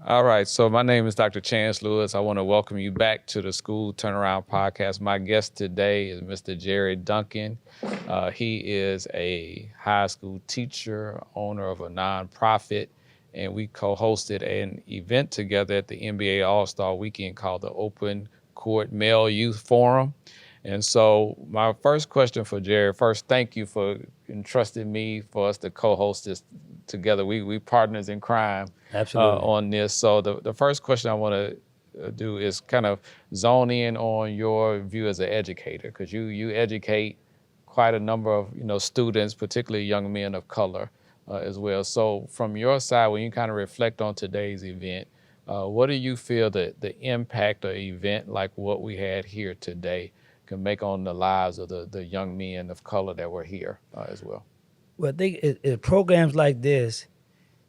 All right, so my name is Dr. Chance Lewis. I want to welcome you back to the School Turnaround Podcast. My guest today is Mr. Jerry Duncan. He is a high school teacher, owner of a nonprofit, and we co-hosted an event together at the NBA All-Star Weekend called the Open Court Male Youth Forum. And so my first question for Jerry, first, thank you for entrusting me for us to co-host this together. We partners in crime Absolutely. on this. So the first question I want to do is kind of zone in on your view as an educator, because you educate quite a number of students, particularly young men of color as well. So from your side, when you kind of reflect on today's event, what do you feel that the impact of an event like what we had here today can make on the lives of the young men of color that were here as well? Well, I think programs like this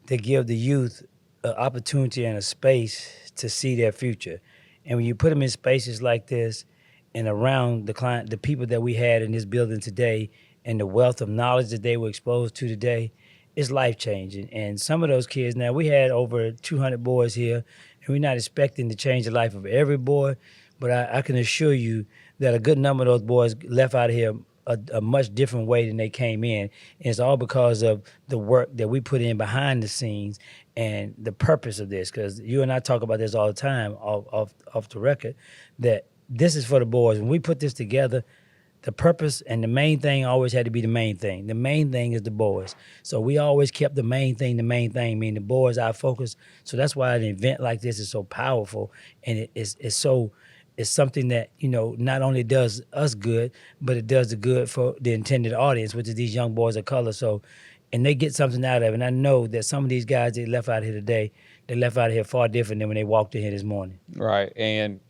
that give the youth an opportunity and a space to see their future. And when you put them in spaces like this and around the people that we had in this building today and the wealth of knowledge that they were exposed to today, it's life changing. And some of those kids, now we had over 200 boys here, and we're not expecting to change the life of every boy, but I can assure you that a good number of those boys left out of here a much different way than they came in. And it's all because of the work that we put in behind the scenes and the purpose of this. Because you and I talk about this all the time off the record, that this is for the boys. When we put this together, the purpose and the main thing always had to be the main thing. The main thing is the boys. So we always kept the main thing, meaning the boys, our focus. So that's why an event like this is so powerful, and it's something that, not only does us good, but it does the good for the intended audience, which is these young boys of color. So, and they get something out of it. And I know that some of these guys that left out here today, they left out of here far different than when they walked in here this morning. Right. And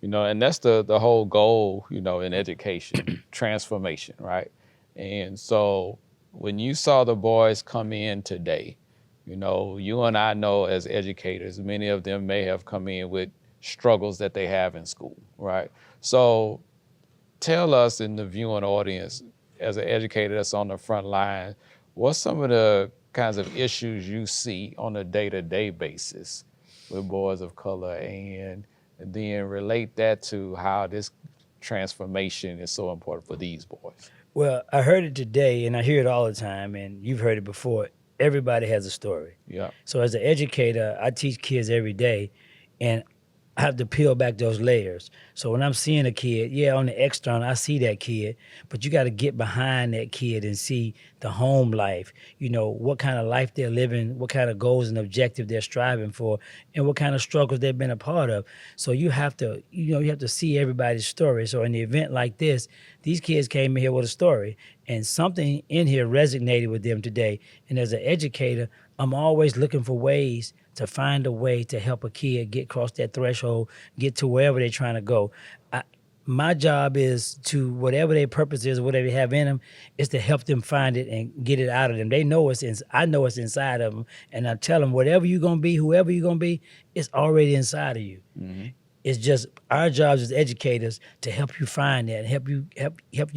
that's the whole goal, in education, transformation, right? And so when you saw the boys come in today, you and I know as educators, many of them may have come in with struggles that they have in school, right? So tell us in the viewing audience, as an educator that's on the front line, what's some of the kinds of issues you see on a day-to-day basis with boys of color, and then relate that to how this transformation is so important for these boys? Well, I heard it today, and I hear it all the time, and you've heard it before. Everybody has a story. Yeah. So as an educator, I teach kids every day, and I have to peel back those layers. So when I'm seeing a kid, on the external, I see that kid, but you got to get behind that kid and see the home life, what kind of life they're living, what kind of goals and objectives they're striving for, and what kind of struggles they've been a part of. So you have to, you have to see everybody's story. So in the event like this, these kids came in here with a story, and something in here resonated with them today. And as an educator, I'm always looking for ways to find a way to help a kid get across that threshold, get to wherever they're trying to go. My job is to, whatever their purpose is, whatever they have in them, is to help them find it and get it out of them. They know I know it's inside of them, and I tell them, whatever you're gonna be, whoever you're gonna be, it's already inside of you. Mm-hmm. It's just our jobs as educators to help you find that, help you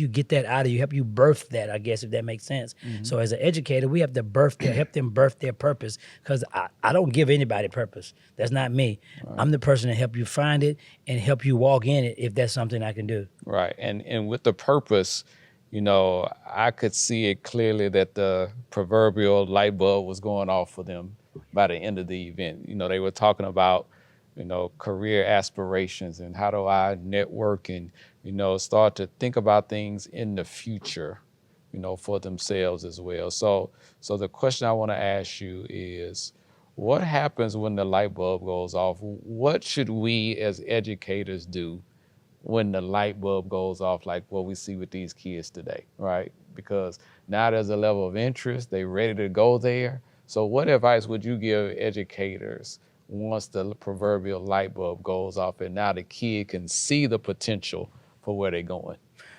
get that out of you, help you birth that, I guess, if that makes sense. Mm-hmm. So as an educator, we have to help them birth their purpose, because I don't give anybody purpose. That's not me. Right. I'm the person to help you find it and help you walk in it if that's something I can do. Right. And with the purpose, I could see it clearly that the proverbial light bulb was going off for them by the end of the event. They were talking about career aspirations and how do I network and, start to think about things in the future, for themselves as well. So the question I want to ask you is, what happens when the light bulb goes off? What should we as educators do when the light bulb goes off, like what we see with these kids today, right? Because now there's a level of interest, they're ready to go there. So what advice would you give educators once the proverbial light bulb goes off and now the kid can see the potential for where they're going?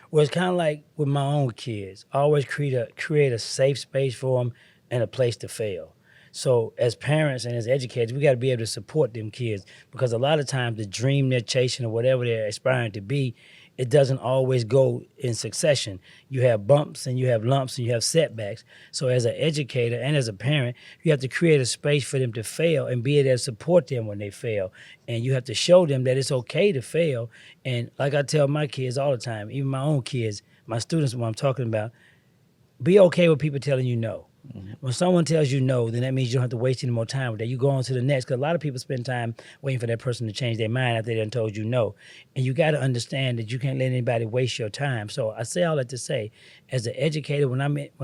Well, it's kind of like with my own kids. I always create a safe space for them and a place to fail. So as parents and as educators, we got to be able to support them kids, because a lot of times the dream they're chasing or whatever they're aspiring to be it doesn't always go in succession. You have bumps and you have lumps and you have setbacks. So as an educator and as a parent, you have to create a space for them to fail and be able to support them when they fail. And you have to show them that it's okay to fail. And like I tell my kids all the time, even my own kids, my students, when I'm talking about, be okay with people telling you no. When someone tells you no, then that means you don't have to waste any more time with that. You go on to the next, because a lot of people spend time waiting for that person to change their mind after they done told you no. And you got to understand that you can't let anybody waste your time. So I say all that to say, as an educator, when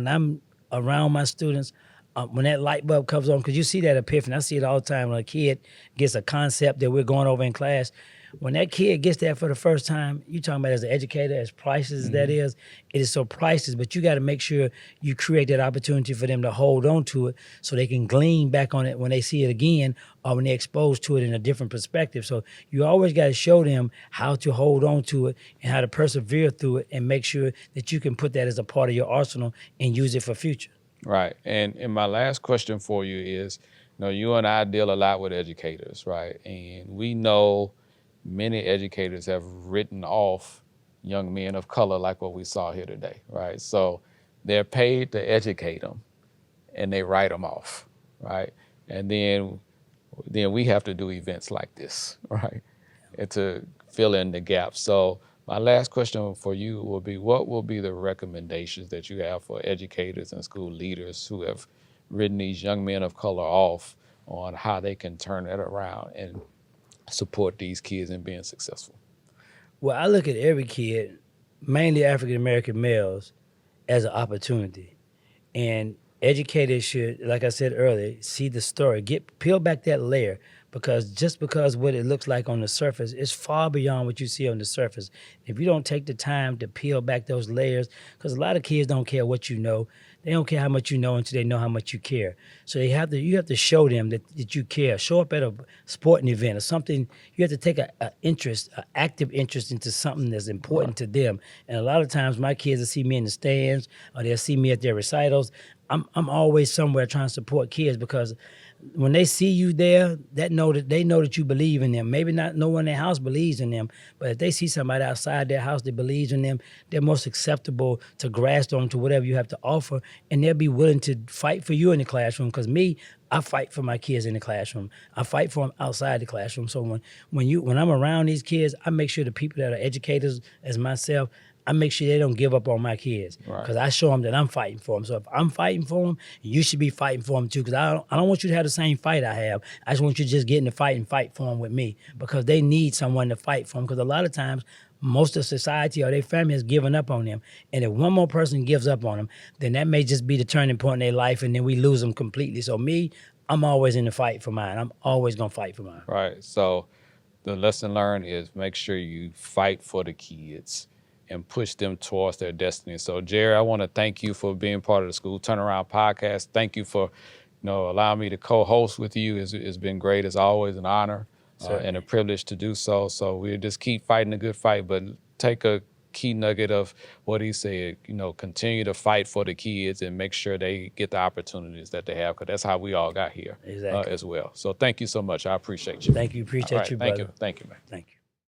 I'm around my students, when that light bulb comes on, because you see that epiphany. I see it all the time when a kid gets a concept that we're going over in class. When that kid gets that for the first time, you talking about as an educator, as priceless as that is, it is so priceless, but you got to make sure you create that opportunity for them to hold on to it so they can glean back on it when they see it again or when they're exposed to it in a different perspective. So you always got to show them how to hold on to it and how to persevere through it and make sure that you can put that as a part of your arsenal and use it for future. Right. And my last question for you is, you and I deal a lot with educators, right? And we know many educators have written off young men of color like what we saw here today, right? So they're paid to educate them and they write them off, right? And then we have to do events like this, right? And to fill in the gaps. So my last question for you will be, what will be the recommendations that you have for educators and school leaders who have written these young men of color off on how they can turn it around and support these kids in being successful? Well, I look at every kid, mainly African American males, as an opportunity. And educators should, like I said earlier, see the story, peel back that layer, because just because what it looks like on the surface is far beyond what you see on the surface. If you don't take the time to peel back those layers, because a lot of kids don't care what you know, they don't care how much you know until they know how much you care. So you have to show them that you care. Show up at a sporting event or something. You have to take an active interest into something that's important to them. And a lot of times my kids will see me in the stands or they'll see me at their recitals. I'm always somewhere trying to support kids, because when they see you there, they know that you believe in them. Maybe not no one in their house believes in them, but if they see somebody outside their house that believes in them, they're most acceptable to grasp onto whatever you have to offer, and they'll be willing to fight for you in the classroom. Because me, I fight for my kids in the classroom. I fight for them outside the classroom. So when I'm around these kids, I make sure the people that are educators as myself, I make sure they don't give up on my kids, because I show them that I'm fighting for them. So if I'm fighting for them, you should be fighting for them too, because I don't want you to have the same fight I have. I just want you to just get in the fight and fight for them with me, because they need someone to fight for them, because a lot of times most of society or their family has given up on them. And if one more person gives up on them, then that may just be the turning point in their life, and then we lose them completely. So me, I'm always in the fight for mine. I'm always going to fight for mine. Right. So the lesson learned is make sure you fight for the kids and push them towards their destiny. So Jerry, I want to thank you for being part of the School Turnaround Podcast. Thank you for allowing me to co-host with you. It's been great. It's always an honor and a privilege to do so. So we'll just keep fighting a good fight, but take a key nugget of what he said, continue to fight for the kids and make sure they get the opportunities that they have, because that's how we all got here as well. So thank you so much. I appreciate you. Thank you. Appreciate you, brother. Thank you, man. Thank you.